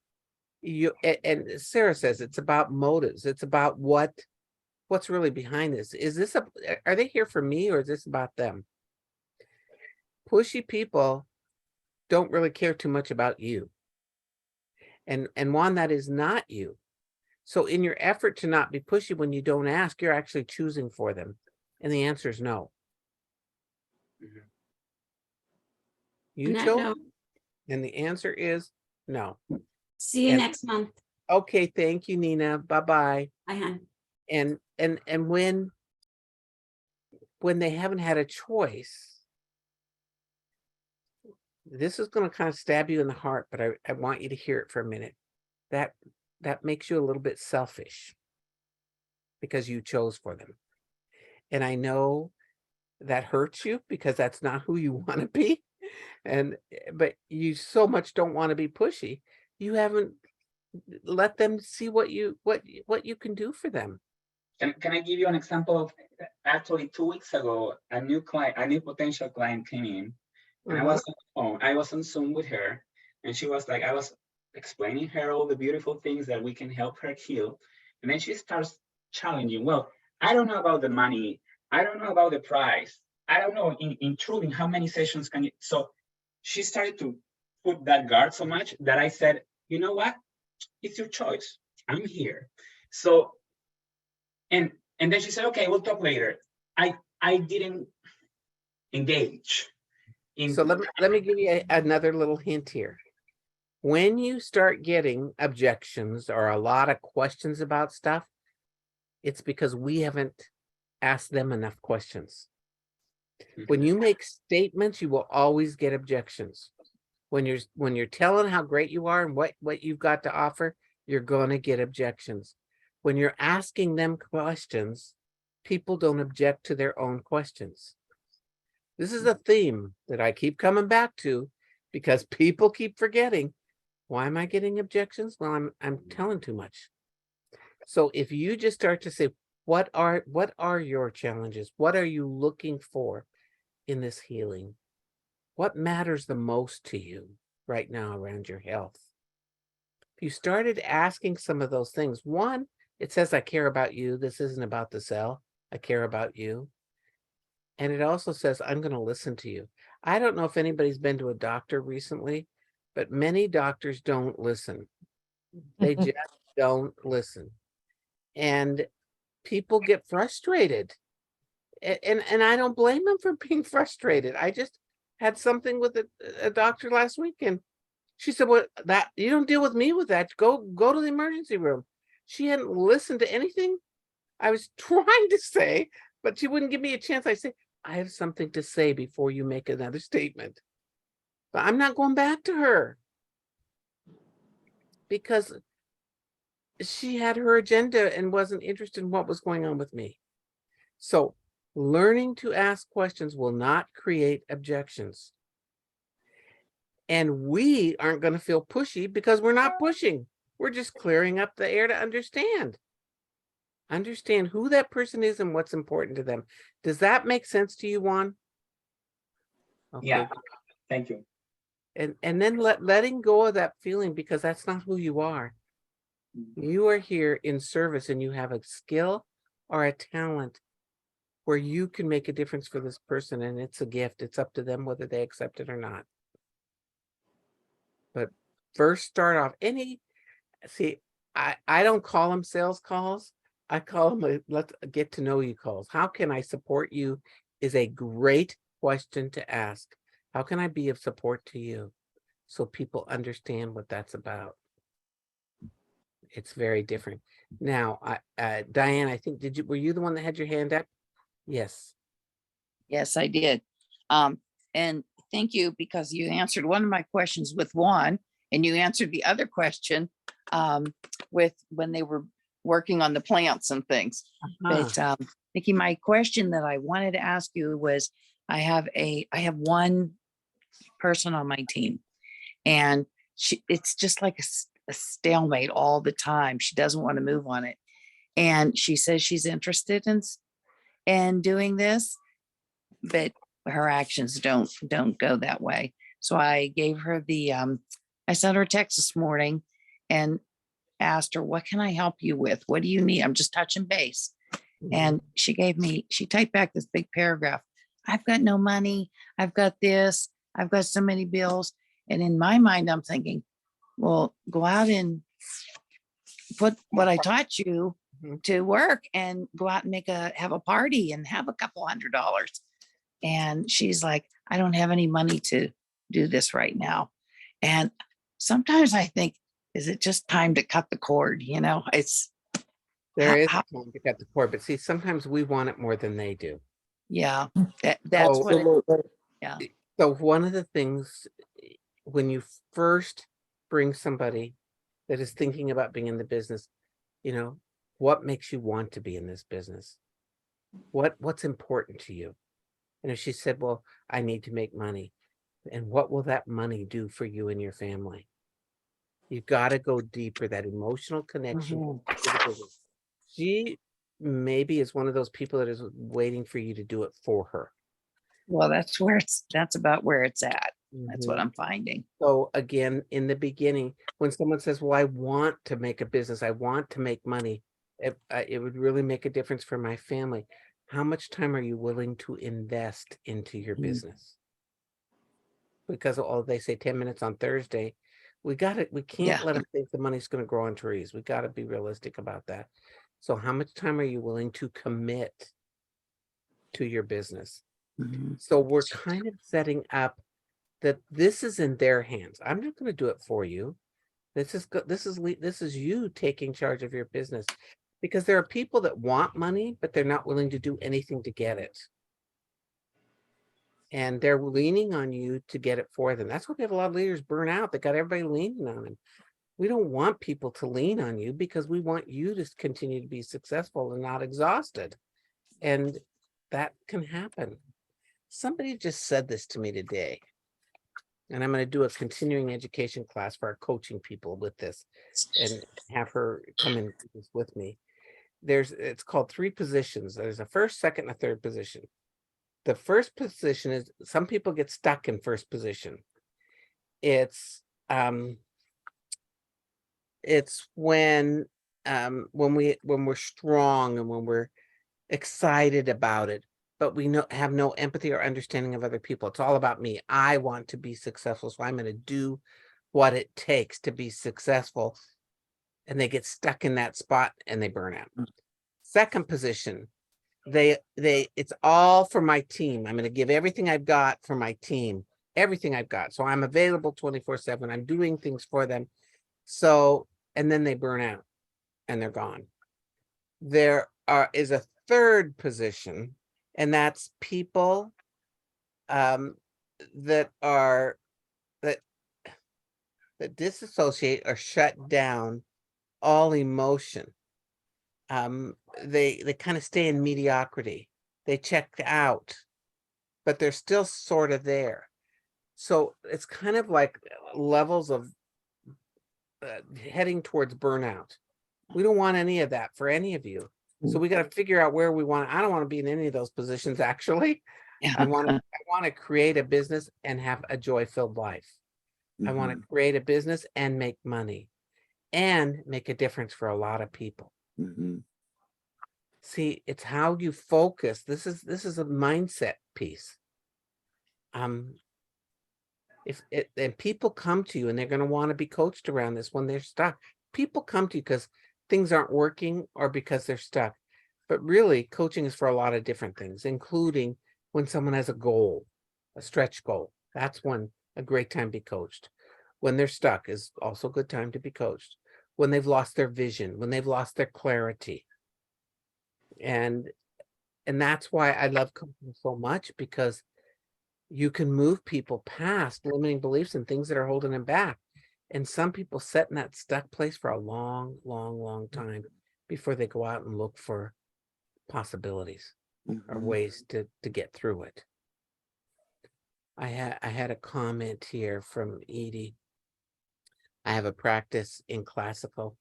Sarah says it's about motives. It's about what's really behind this. Are they here for me or is this about them? Pushy people don't really care too much about you. And one that is not you. So in your effort to not be pushy when you don't ask, you're actually choosing for them. And the answer is no. Mhm. You On that chose, note, and the answer is no. see you And- next month. Okay, thank you, Nina. Bye-bye. Bye, hon. And when they haven't had a choice, this is going to kind of stab you in the heart, but I want you to hear it for a minute. That makes you a little bit selfish because you chose for them. And I know that hurts you because that's not who you want to be. But you so much don't want to be pushy. You haven't let them see what you can do for them. Can I give you an example of actually 2 weeks ago, a new potential client came in, and I was on the phone. I was on Zoom with her, and she was like, I was explaining her all the beautiful things that we can help her heal, and then she starts challenging. Well, I don't know about the money. I don't know about the price. I don't know in truth in how many sessions can you. So she started to put that guard so much that I said, you know what? It's your choice. I'm here. So. And then she said, okay, we'll talk later. I didn't engage. So let me give you another little hint here. When you start getting objections or a lot of questions about stuff, it's because we haven't asked them enough questions. When you make statements, you will always get objections. When you're telling how great you are and what you've got to offer, you're going to get objections. When you're asking them questions, people don't object to their own questions. This is a theme that I keep coming back to because people keep forgetting. Why am I getting objections? Well, I'm telling too much. So if you just start to say, what are your challenges? What are you looking for in this healing? What matters the most to you right now around your health? If you started asking some of those things, one, it says, I care about you. This isn't about the cell. I care about you. And it also says, I'm going to listen to you. I don't know if anybody's been to a doctor recently, but many doctors don't listen. They just don't listen. And people get frustrated. And I don't blame them for being frustrated. I just had something with a doctor last week, and she said, well, that you don't deal with me with that. Go to the emergency room. She hadn't listened to anything I was trying to say, but she wouldn't give me a chance. I said, I have something to say before you make another statement. But I'm not going back to her because she had her agenda and wasn't interested in what was going on with me. So learning to ask questions will not create objections. And we aren't going to feel pushy because we're not pushing. We're just clearing up the air to understand. Understand who that person is and what's important to them. Does that make sense to you, Juan? Okay. Yeah, thank you. And then letting go of that feeling, because that's not who you are. You are here in service and you have a skill or a talent where you can make a difference for this person, and it's a gift. It's up to them whether they accept it or not. But first start off I don't call them sales calls. I call them let's get to know you calls. How can I support you is a great question to ask. How can I be of support to you? So people understand what that's about. It's very different. Now, Diane, I think, were you the one that had your hand up? Yes. Yes, I did. And thank you, because you answered one of my questions with one, and you answered the other question with when they were working on the plants and things. But Nikki, my question that I wanted to ask you was, I have one person on my team, and it's just like a stalemate all the time. She doesn't want to move on it. And she says she's interested in doing this, but her actions don't go that way. So I gave her I sent her a text this morning and asked her, what can I help you with? What do you need? I'm just touching base. And she typed back this big paragraph. I've got no money. I've got this. I've got so many bills. And in my mind, I'm thinking, well, go out and put what I taught you to work and go out and have a party and have a couple $100. And she's like, I don't have any money to do this right now. And sometimes I think, is it just time to cut the cord? There is time to cut the cord, but see, sometimes we want it more than they do. Yeah, that's yeah. So one of the things, when you first bring somebody that is thinking about being in the business, what makes you want to be in this business? What's important to you? And if she said, well, I need to make money, and what will that money do for you and your family? You've got to go deeper, that emotional connection to the business. She maybe is one of those people that is waiting for you to do it for her. Well, that's about where it's at. That's what I'm finding. So again, in the beginning, when someone says, well, I want to make a business, I want to make money, it would really make a difference for my family. How much time are you willing to invest into your business? Because they say 10 minutes on Thursday. We can't let them think the money's going to grow on trees. We got to be realistic about that. So how much time are you willing to commit to your business? So we're kind of setting up that this is in their hands. I'm not going to do it for you. This is you taking charge of your business, because there are people that want money, but they're not willing to do anything to get it. And they're leaning on you to get it for them. That's why we have a lot of leaders burn out. They got everybody leaning on them. We don't want people to lean on you, because we want you to continue to be successful and not exhausted. And that can happen. Somebody just said this to me today. And I'm going to do a continuing education class for our coaching people with this and have her come in with me. It's called 3 positions. There's a first, second, and a third position. The first position is, some people get stuck in first position. It's when we're strong and when we're excited about it, but we have no empathy or understanding of other people. It's all about me. I want to be successful, so I'm going to do what it takes to be successful. And they get stuck in that spot and they burn out. Second position, it's all for my team. I'm going to give everything I've got for my team, everything I've got. So I'm available 24/7. I'm doing things for them. So, and then they burn out and they're gone. There is a third position, and that's people that disassociate or shut down all emotion. They kind of stay in mediocrity. They check out, but they're still sort of there. So it's kind of like levels of heading towards burnout. We don't want any of that for any of you. So we got to figure out where we want. I don't want to be in any of those positions, actually. I want to create a business and have a joy-filled life. I want to create a business and make money and make a difference for a lot of people. See, it's how you focus. This is a mindset piece. And people come to you and they're going to want to be coached around this when they're stuck. People come to you because things aren't working or because they're stuck. But really, coaching is for a lot of different things, including when someone has a goal, a stretch goal. That's when a great time to be coached. When they're stuck is also a good time to be coached. When they've lost their vision, when they've lost their clarity. And that's why I love coaching so much, because you can move people past limiting beliefs and things that are holding them back. And some people sit in that stuck place for a long, long, long time before they go out and look for possibilities or ways to get through it. I had a comment here from Edie. I have a practice in classical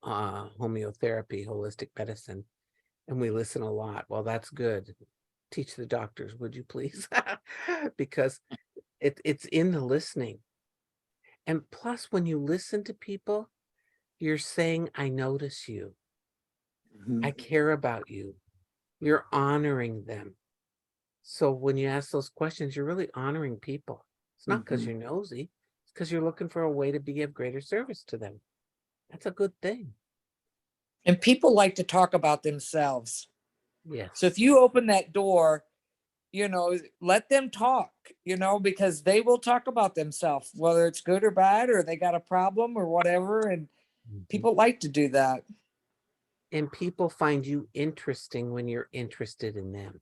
homeotherapy, holistic medicine, and we listen a lot. Well, that's good. Teach the doctors, would you please? Because it's in the listening. And plus, when you listen to people, you're saying, I notice you. I care about you. You're honoring them. So when you ask those questions, you're really honoring people. It's not because you're nosy. It's because you're looking for a way to be of greater service to them. That's a good thing. And people like to talk about themselves. Yes. So if you open that door, let them talk, because they will talk about themselves, whether it's good or bad, or they got a problem or whatever. And people like to do that. And people find you interesting when you're interested in them.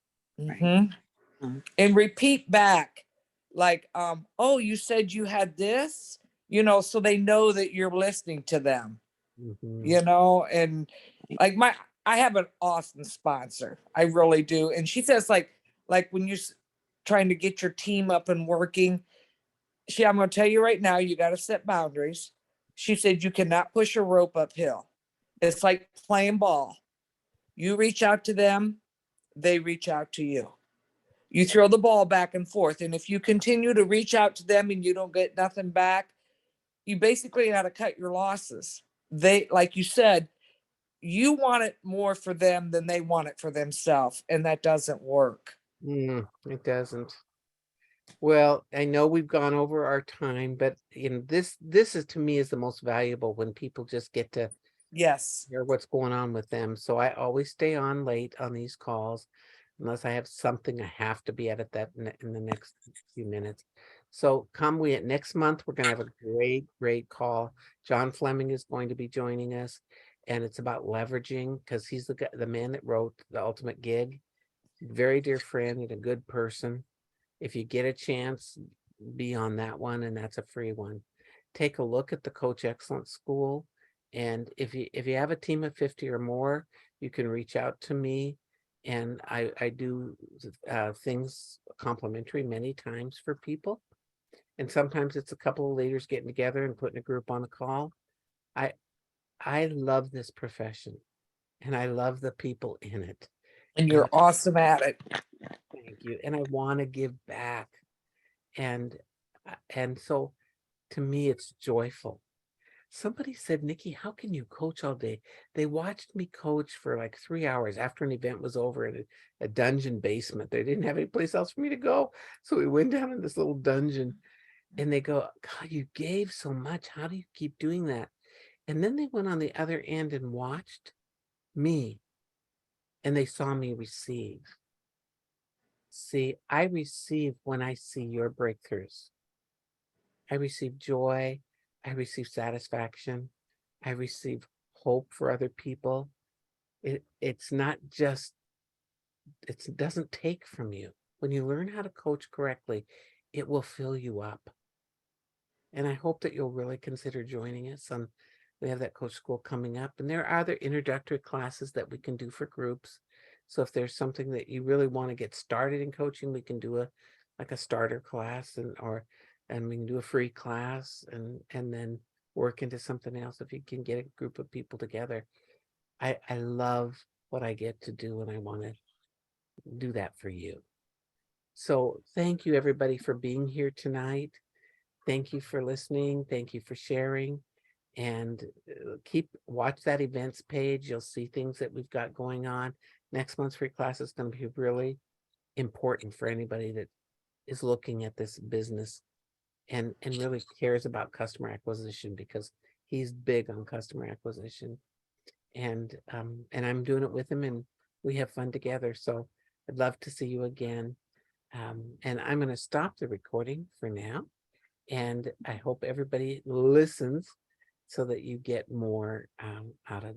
And repeat back, like, oh, you said you had this, so they know that you're listening to them, and like I have an awesome sponsor. I really do. And she says, like when you're trying to get your team up and working, I'm going to tell you right now, you got to set boundaries. She said, you cannot push a rope uphill. It's like playing ball. You reach out to them, they reach out to you. You throw the ball back and forth. And if you continue to reach out to them and you don't get nothing back, you basically got to cut your losses. They, like you said, you want it more for them than they want it for themselves. And that doesn't work. It doesn't. Well, I know we've gone over our time, but this is, to me, is the most valuable, when people just get to hear what's going on with them. So I always stay on late on these calls, unless I have something I have to be at that in the next few minutes. So next month, we're going to have a great call. John Fleming is going to be joining us, and it's about leveraging, because he's the man that wrote The Ultimate Gig. Very dear friend and a good person. If you get a chance, be on that one, and that's a free one. Take a look at the Coach Excellence School, and if you have a team of 50 or more, you can reach out to me, and I do things complimentary many times for people, And sometimes it's a couple of leaders getting together and putting a group on a call. I love this profession and I love the people in it. And you're awesome at it. Thank you. And I want to give back. And so to me, it's joyful. Somebody said, Nikki, how can you coach all day? They watched me coach for like 3 hours after an event was over in a dungeon basement. They didn't have any place else for me to go. So we went down in this little dungeon and they go, God, you gave so much. How do you keep doing that? And then they went on the other end and watched me and they saw me receive. See, I receive when I see your breakthroughs. I receive joy. I receive satisfaction. I receive hope for other people. It's not just, it doesn't take from you. When you learn how to coach correctly, it will fill you up. And I hope that you'll really consider joining us on, we have that coach school coming up, and there are other introductory classes that we can do for groups. So if there's something that you really want to get started in coaching, we can do like a starter class and we can do a free class and then work into something else if you can get a group of people together. I love what I get to do and I want to do that for you. So thank you everybody for being here tonight. Thank you for listening. Thank you for sharing. And watch that events page. You'll see things that we've got going on. Next month's free class is going to be really important for anybody that is looking at this business and really cares about customer acquisition, because he's big on customer acquisition. And I'm doing it with him and we have fun together. So I'd love to see you again. And I'm going to stop the recording for now. And I hope everybody listens so that you get more out of it.